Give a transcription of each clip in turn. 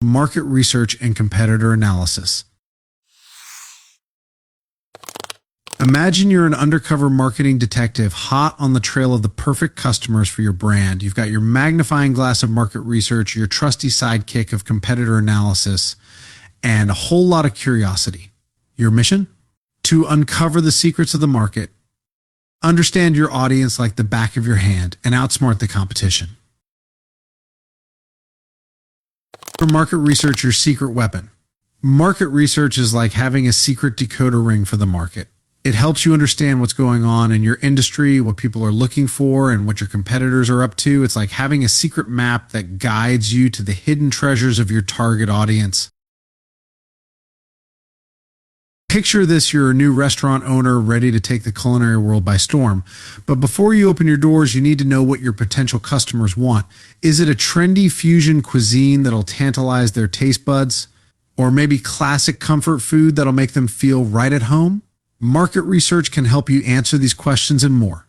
Market research and competitor analysis. Imagine you're an undercover marketing detective hot on the trail of the perfect customers for your brand. You've got your magnifying glass of market research, your trusty sidekick of competitor analysis, and a whole lot of curiosity. Your mission? To uncover the secrets of the market, understand your audience like the back of your hand, and outsmart the competition. For market research, your secret weapon. Market research is like having a secret decoder ring for the market. It helps you understand what's going on in your industry, what people are looking for, and what your competitors are up to. It's like having a secret map that guides you to the hidden treasures of your target audience. Picture this, you're a new restaurant owner ready to take the culinary world by storm. But before you open your doors, you need to know what your potential customers want. Is it a trendy fusion cuisine that'll tantalize their taste buds? Or maybe classic comfort food that'll make them feel right at home? Market research can help you answer these questions and more.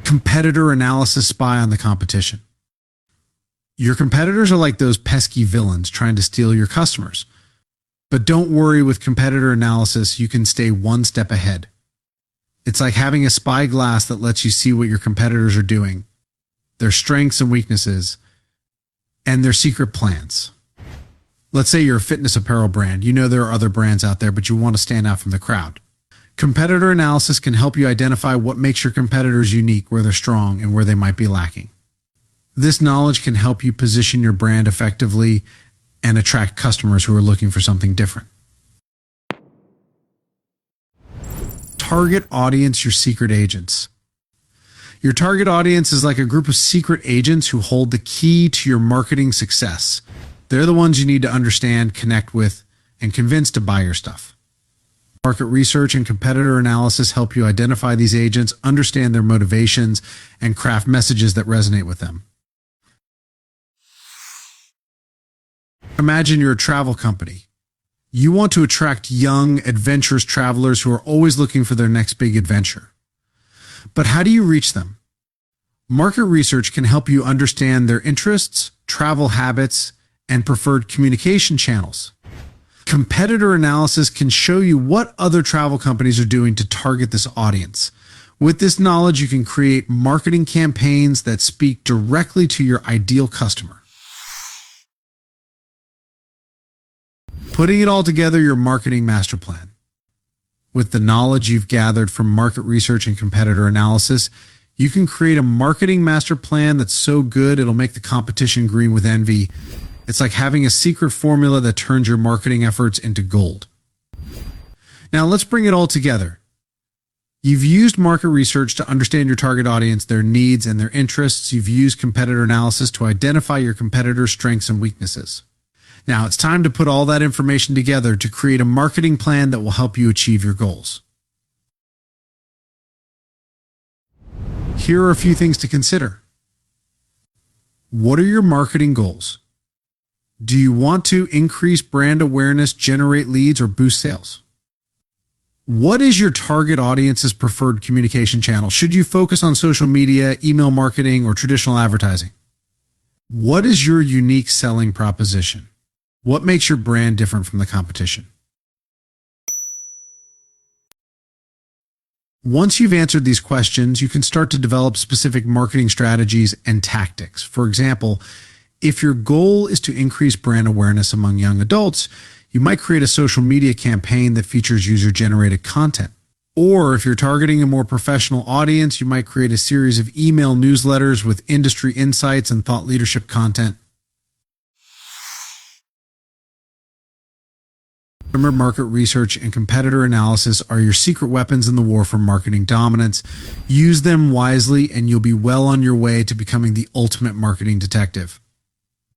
Competitor analysis. Spy on the competition. Your competitors are like those pesky villains trying to steal your customers. But don't worry, with competitor analysis, you can stay one step ahead. It's like having a spyglass that lets you see what your competitors are doing, their strengths and weaknesses, and their secret plans. Let's say you're a fitness apparel brand. You know there are other brands out there, but you want to stand out from the crowd. Competitor analysis can help you identify what makes your competitors unique, where they're strong, and where they might be lacking. This knowledge can help you position your brand effectively and attract customers who are looking for something different. Target audience, your secret agents. Your target audience is like a group of secret agents who hold the key to your marketing success. They're the ones you need to understand, connect with, and convince to buy your stuff. Market research and competitor analysis help you identify these agents, understand their motivations, and craft messages that resonate with them. Imagine you're a travel company. You want to attract young, adventurous travelers who are always looking for their next big adventure. But how do you reach them? Market research can help you understand their interests, travel habits, and preferred communication channels. Competitor analysis can show you what other travel companies are doing to target this audience. With this knowledge, you can create marketing campaigns that speak directly to your ideal customer. Putting it all together, your marketing master plan. With the knowledge you've gathered from market research and competitor analysis, you can create a marketing master plan that's so good it'll make the competition green with envy. It's like having a secret formula that turns your marketing efforts into gold. Now let's bring it all together. You've used market research to understand your target audience, their needs, and their interests. You've used competitor analysis to identify your competitors' strengths and weaknesses. Now it's time to put all that information together to create a marketing plan that will help you achieve your goals. Here are a few things to consider. What are your marketing goals? Do you want to increase brand awareness, generate leads, or boost sales? What is your target audience's preferred communication channel? Should you focus on social media, email marketing, or traditional advertising? What is your unique selling proposition? What makes your brand different from the competition? Once you've answered these questions, you can start to develop specific marketing strategies and tactics. For example, if your goal is to increase brand awareness among young adults, you might create a social media campaign that features user-generated content. Or if you're targeting a more professional audience, you might create a series of email newsletters with industry insights and thought leadership content. Remember, market research and competitor analysis are your secret weapons in the war for marketing dominance. Use them wisely and you'll be well on your way to becoming the ultimate marketing detective.